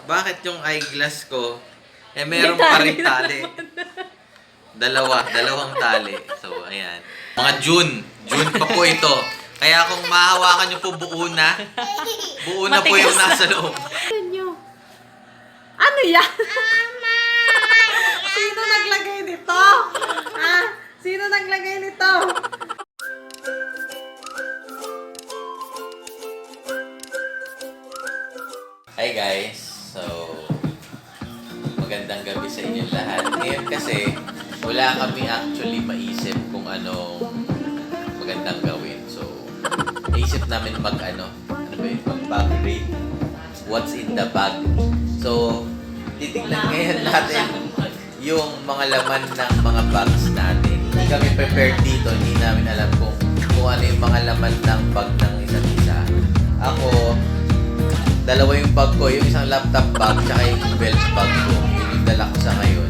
Bakit yung eyeglass ko, meron pa rin tali. Dalawang tali. So, ayan. Mga June pa po ito. Kaya kung mahawakan nyo po buo na po yung nasa loob. Ano yan? Sino naglagay nito? Ha? Sino naglagay nito? Hi guys! So, magandang gabi sa inyo lahat. Ngayon kasi, wala kami actually maisip kung anong magandang gawin. So, naisip namin ano ba yun? Mag-bag rate. What's in the bag? So, titignan ngayon natin yung mga laman ng mga bags natin. Hindi kami prepared dito. Hindi namin alam kung ano yung mga laman ng bag ng isa't isa. Ako, dalawa yung bag ko. Yung isang laptop bag tsaka yung belt bag ko. Yun yung dala ko sa ngayon.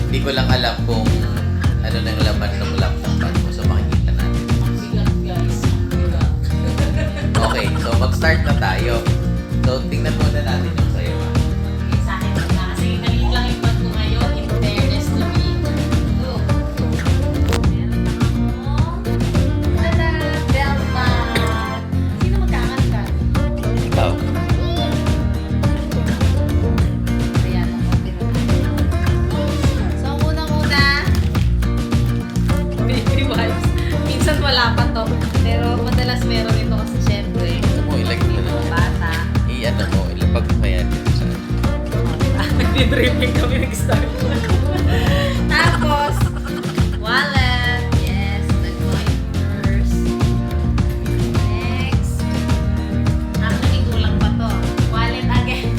Hindi ko lang alam kung ano na yung laman ng laptop bag ko. So, makikita natin. Okay, so mag-start na tayo. So, tingnan muna natin yung sayo. Sa akin na. Kasi maliit lang yung bag ko ngayon. In fairness to me. Look. Meron ako. Tada! Belt bag. Sino magkakanta? Ikaw. Ayan, open na. So, unang-una, baby wipes. Minsan wala pa to. Pero madalas meron ito kasi syempre. Ito mo, ilagay mo na. Mga bata. I-ano mo, ilapag mo kaya dito sa... Nag-dripping kami nag-start. Tapos, wallet. Yes, nag-coin purse. Next. Actually, kulang pa to. Wallet again.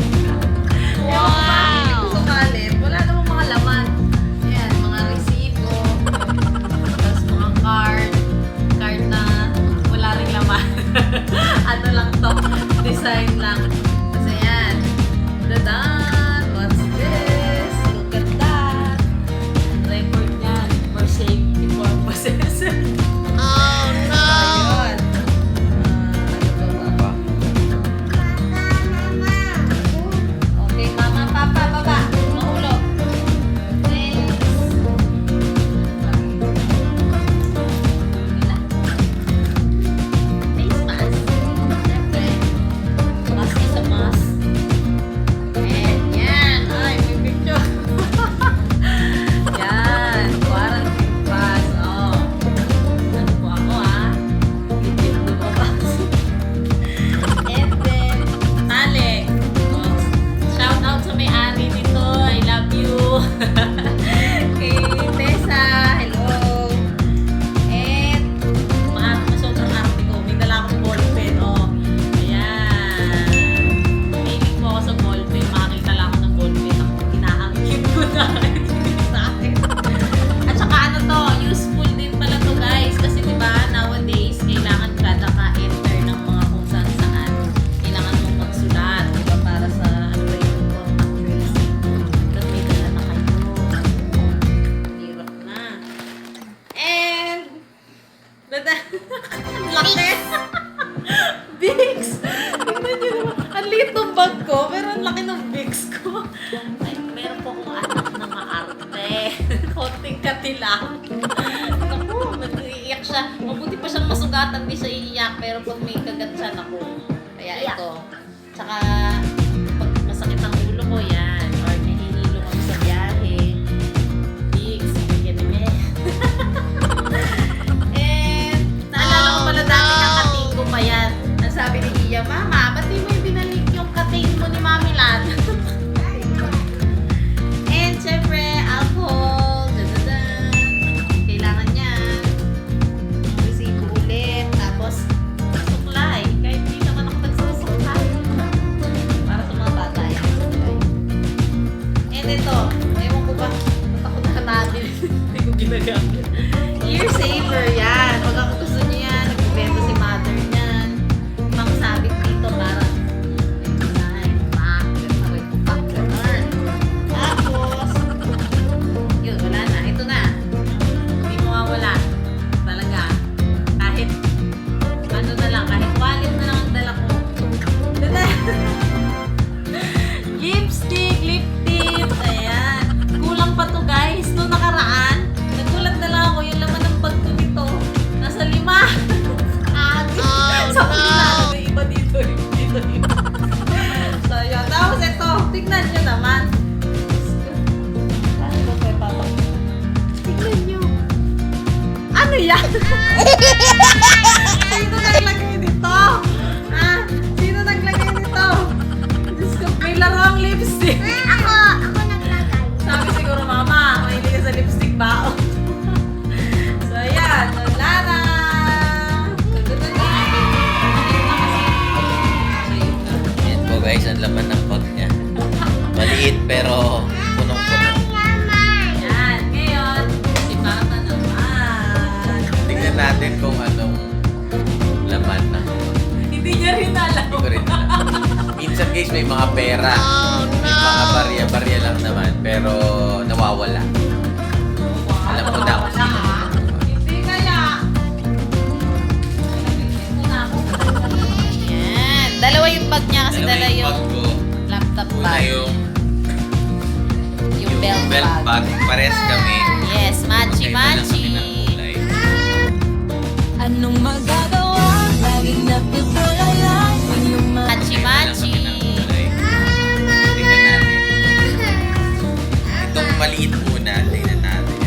Wow! Sa wallet, wala namang mga laman. Ayan, mga resibo. Tapos mga card. Card na wala rin laman. Ano lang to? Design lang. Kasi yan. Dadan! What's this? Look at that! Record niyan for safety purposes. Oh no! Ayun. Ano ba? Okay, mama, papa, baba. Mahulog. Next. Face mask. Siyempre. Mask is a mask. And yan. Ay, may picture. Yan. Quarantine pass. Oh. Ano po ako Hindi lumabas. And then, tali. Oh, shout out sa may-ari nito. I love you. Kay Tessa. Hello. And, sobrang arte ko. May dala akong ballpen. Oh. Ayan. Mahilig po ako sa ballpen. Makakita lang ako ng ballpen. Ako inaangkin ko na. Hindi sa akin. At saka ano to, useful din pala to guys. Kasi diba, nowadays, kailangan kada ka-enter ng mga kung saan. Kailangan mong magsulat. Diba, para sa, ano ba yung contact tracing. Tapos may dala na kayo. Hirap na. And, ang laki. Bigs! Tingnan nyo naman. Ang liit ng bag ko, pero ang laki ng bigs ko. Ay, meron po akong anak na maarte. Konting kati lang. Naku, nag-iiyak siya. Mabuti pa siyang masugatan, di siya iiyak. Pero pag may kagat siya, naku. Kaya ito. Tsaka, pag masakit ang ulo ko, yan. Or nahihilo kami sa biyahe. Bigs, bigyan ni Mel. And, naalala ko pala dati ng kating ko pa yan. Nasabi ni Iya, Mama, ba't di mo yung binalik yung kating mo ni Mami Lan? And, syempre, alcohol. Dadada. Kailangan yan. Resibo ulit. Tapos, suklay. Kahit di naman ako nagsusuklay. Para sa mga bata yan. Suklay. And ito, ewan ko ba, ba't ako nakanabil? Hindi ko ginagamit. Ear saver yan. Pag ako gusto niyo yan, nagbibenta si mother niyan. Pang sabit dito para design. Pack. Ganun. Tapos, yun, wala na. Ito na. Hindi mo mawala. Talaga. Kahit, ano na lang, kahit wallet na lang ang dala ko. yan? Sino naglagay nito? Ha? Sino naglagay nito? Diyos ko, may larang lipstick. Ako naglagay. Sabi siguro, mama, mahilig ka sa lipstick ba? So, ayan. Lara! Yan po guys, ang laman ng bag niya. Maliit pero punong-puno. Ayan. Ngayon, si Mama naman. Tingnan natin kung anong laman na. Hindi niya rin alam. Hindi ko rin alam. Minsan guys, may mga pera. May mga barya-barya lang naman, pero nawawala. Alam ko na kung sino. Hindi kaya. Yan. Dalawa yung bag niya kasi dala bag yung ko. laptop Una bag. yung belt bag. bag. Pares kami. Yes, Magkaiba lang kami matchy-matchy. ng kulay. Anong magagawa? Laging napipalala yung Matchy-matchy. Tingnan natin. Itong maliit muna, tingnan natin.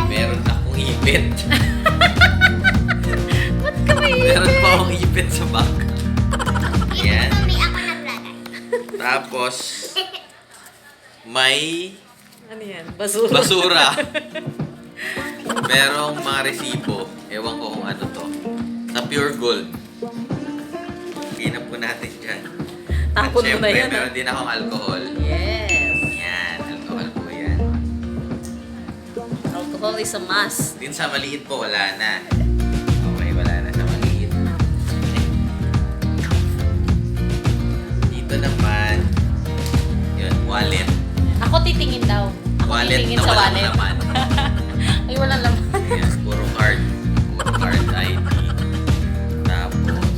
Meron akong ipit. Ba't ka may Meron pa akong ipit sa bag. Yan. Mami, ako naglagay. Tapos, may Ano yan? Basura. basura. Merong mga resibo. Ewan ko kung ano to. Sa Pure Gold. Hinap po natin dyan. At Tapon mo na syempre, yan. meron din akong alcohol. Yes. Yan, alcohol po yan. Alcohol is a must. Din sa maliit po, wala na. Okay, wala na sa maliit. Dito naman, yun, wallet. Ako titingin daw. Ako Wallet titingin na sa walang wallet. laman. Ay, walang laman. Ayan, puro card. Puro card ID. Tapos,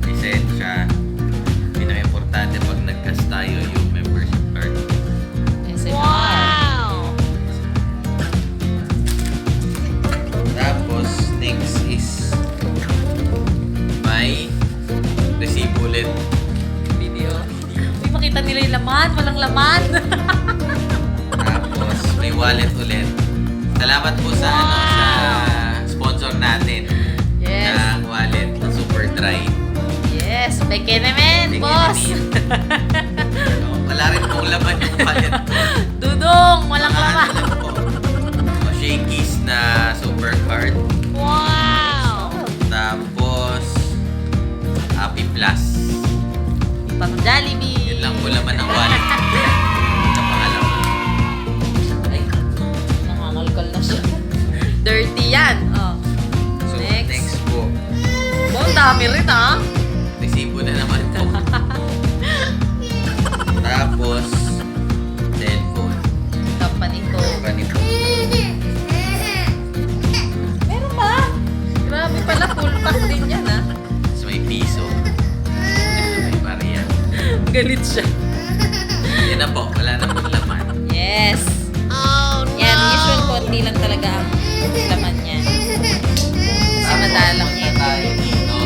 lisensya. Pinaka-importante pag nag-cast tayo yung membership card. Wow! Tapos, next is may resibo ulit. Video. Uy, makita nila yung laman. Walang laman. Tapos, may wallet ulit. Salamat po sa ano sa sponsor natin Yes. ng wallet na Super Dry. Yes. May kenemen, boss. Wala rin pong laman yung wallet ko. Dudong. Walang Mga laman. ano lang po. Mga shakies na super card. Wow! Tapos, Happy Plus. Pang Jollibee. Yun lang po laman ng wallet. Sa pangalawa. Ay, nangangalkal na siya. Dirty yan. Oh. So, Next. next po. Oh, ang dami rin ah. Resibo na naman po. Tapos, cellphone. Company ko. Ganito. Meron ba? Grabe pala, full pack din yan ah. Tapos may piso. May barya. Galit siya. Yan na po. Wala na pong laman. Yes. Oh, no. Yan, usual konti lang talaga ang laman niya. Kasi madalang Tapos, tayo dito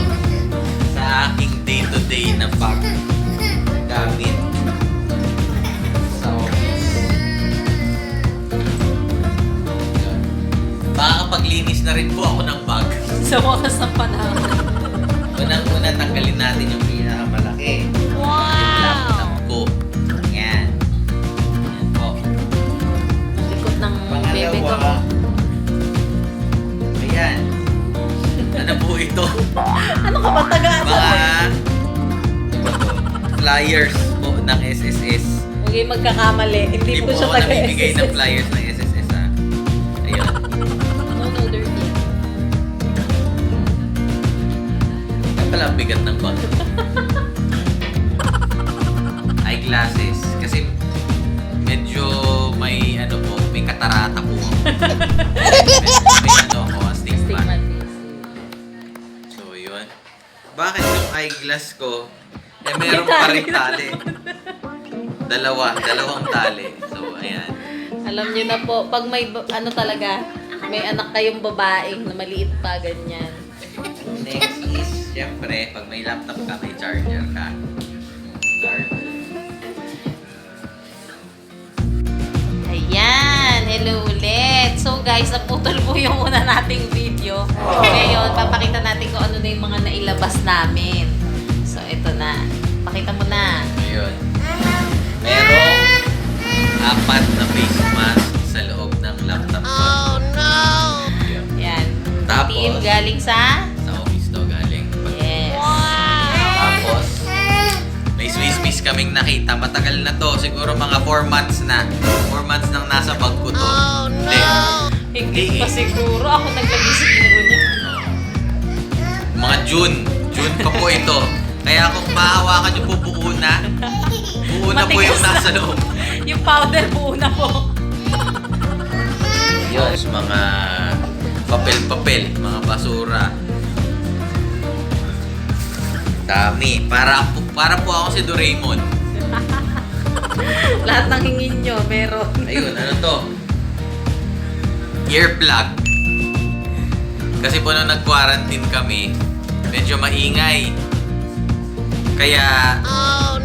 sa aking day-to-day na pag gamit sa office. Yun. Makakapaglinis na rin po ako ng bag. Sa wakas ng panahon. Unang-una tanggalin natin yung pinakamalaki. Yung laptop ko. Yan. Yan po. Ang likot ng bebe ko. Pangalawa. Ayan. Ano po ito? Ano ka ba taga? Mga flyers po ng SSS. Huwag kayong magkakamali. Hindi Hindi po po siya ako taga namimigay ng SSS. flyers ng SSS ha. Ayun. No, dirty. Kaya pala ang bigat ng bag. Eyeglasses. Kasi medyo may ano po, may katarata po ako. may ano ako, astigmat. Stigmatis. So yun. Bakit yung eyeglass ko, eh meron pa rin tali. Dalawang tali. So ayan. Alam niyo na po, pag may ano talaga, may anak kayong babae na maliit pa, ganyan. Next is, syempre, pag may laptop ka, may charger ka. Charger. Ayan, hello ulit. So guys, naputol po yung una nating video. Ngayon, papakita natin kung ano na yung mga nailabas namin. So, ito na. Pakita mo na. Ayun. Merong 4 na face mask sa loob ng laptop ko. Oh no! Yan. Tapos, Team galing sa... sa office to galing. Yes. Tapos, may Swiss kaming nakita. Matagal na to. Siguro mga 4 months na. 4 months nang nasa bag ko to. Oh no! Higit pa siguro. Ako naglagay siguro niya. Mga June pa po ito. Kaya kung mahawakan yung buo na po yung Matigas na. nasa loob. Yung powder buo na po. Yun, mga papel, mga basura. Dami. Para po ako si Doraemon. Lahat ng hingin nyo, meron. Ayun, ano to? Earplug. Kasi po nung nag-quarantine kami, medyo maingay. Kaya,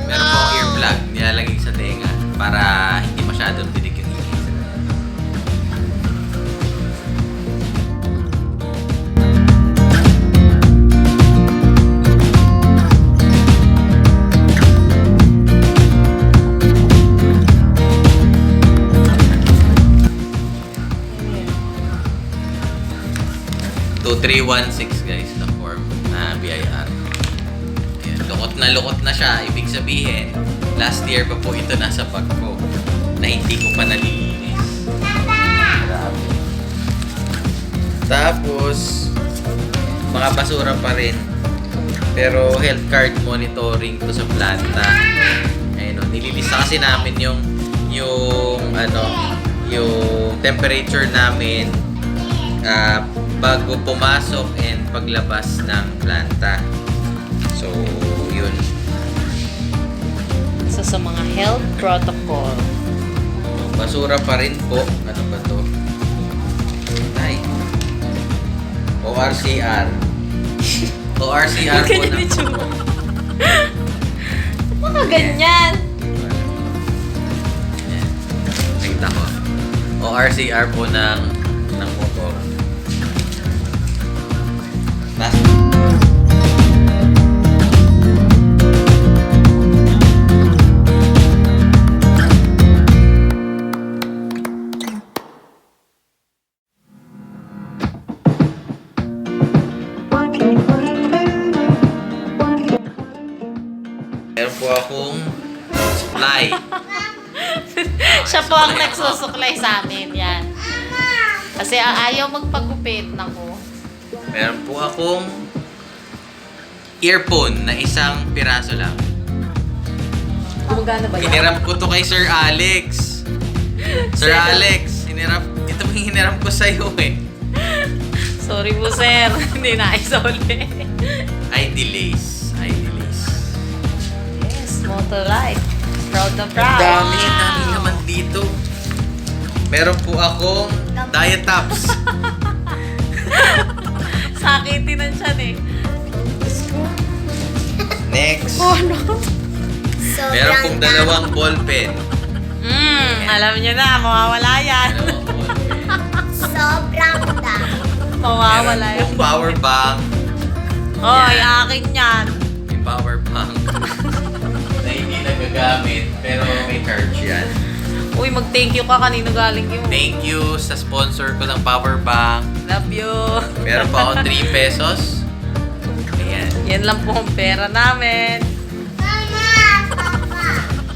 meron po akong earplug. Nilalagay sa tenga para hindi masyadong dinig yung ingay. To 316 guys na form na BIR. Ayan, lukot na siya. Ibig sabihin, last year pa po ito nasa bag ko na hindi ko pa nalilinis. Grabe. Tapos, mga basura pa rin. Pero health card monitoring to sa planta. Ayun, nililista kasi namin yung temperature namin bago pumasok and paglabas ng planta. So, yun. So, sa mga health protocol. Basura pa rin po. Ano ba to? Ay. ORCR. ORCR po Ganyan ng... yung tsura. Mga ganyan. Ayan. Nakita ko. ORCR po ng motor. Meron po akong supply. Siya po ang nagsusuklay sa amin. Yan. Kasi ayaw magpagupit. Naku. Meron po akong earphone na isang piraso lang. Gumagana ba yan? Hiniram ko to kay Sir Alex. Sir Alex, ito po yung hiniram ko sa'yo eh. Sorry po, sir. Hindi na isole. ID lace. Yes, Motolite. Proud na Ang proud. dami naman dito. Meron po akong diet tops. Sakitin ng tiyan eh. Next. Ano? Meron pong dalawang ballpen. Alam niyo na, mawawala yan. Dalawang ballpen. Sobrang dami. Mawawala Meron yan. pong power bank. Oy, akin yan. May power bank. Na hindi nagagamit, pero may charge yan. Uy, mag-thank you ka. Kanino galing yun? Thank you sa sponsor ko ng power bank. Love you. Meron pa akong 3 pesos. Ayan. Yan lang po ang pera namin.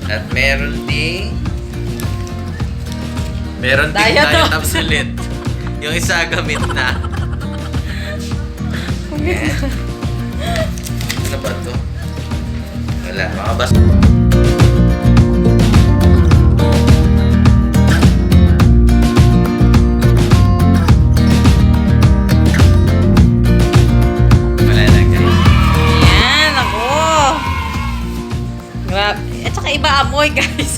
At meron ding Diet diet tops. tops ulit. Yung isa gamit na. Ayan. Ano ba to? Wala. Mga bas... Wala na guys. Yan, ako. Grabe. At saka iba amoy, guys.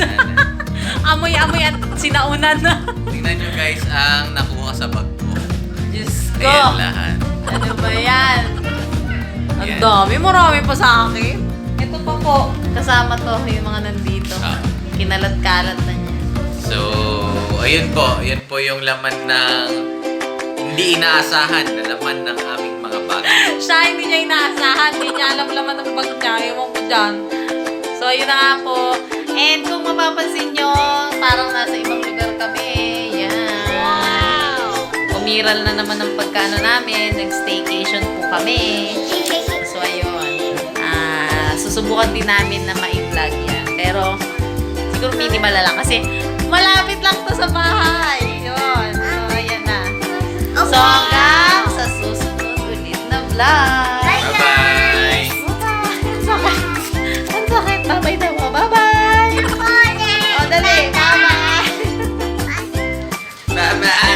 Amoy at sinaunan na. Tingnan nyo guys ang nakuha sa bag ko. Diyos ko. Ayan lahat. Ano ba yan? Ang Yan. dami. Marami pa sa akin. Ito pa po. Kasama to yung mga nandito. Ah. Kinalat-kalat na niya. So, ayun po. Ayun po yung laman ng hindi inaasahan na laman ng aming mga bag. Siya, hindi niya inaasahan. Hindi niya alam laman ng bag niya. Ewan ko dyan. So, yun na nga po. And kung mapapansin nyo, parang nasa ibang lugar kami. Yan. Wow! Umiral na naman ang pagkano namin. Nag-staycation po kami. So, ayun. Susubukan din namin na ma-vlog yan. Pero, siguro minimal na lang. Kasi, malapit lang to sa bahay. Yun. So, ayan na. So, hanggang sa susunod ulit na vlog. Bye-bye! Ang sakit. Ang sakit. Bye-bye daw. Bye-bye. O, dali. Bye-bye. Bye-bye!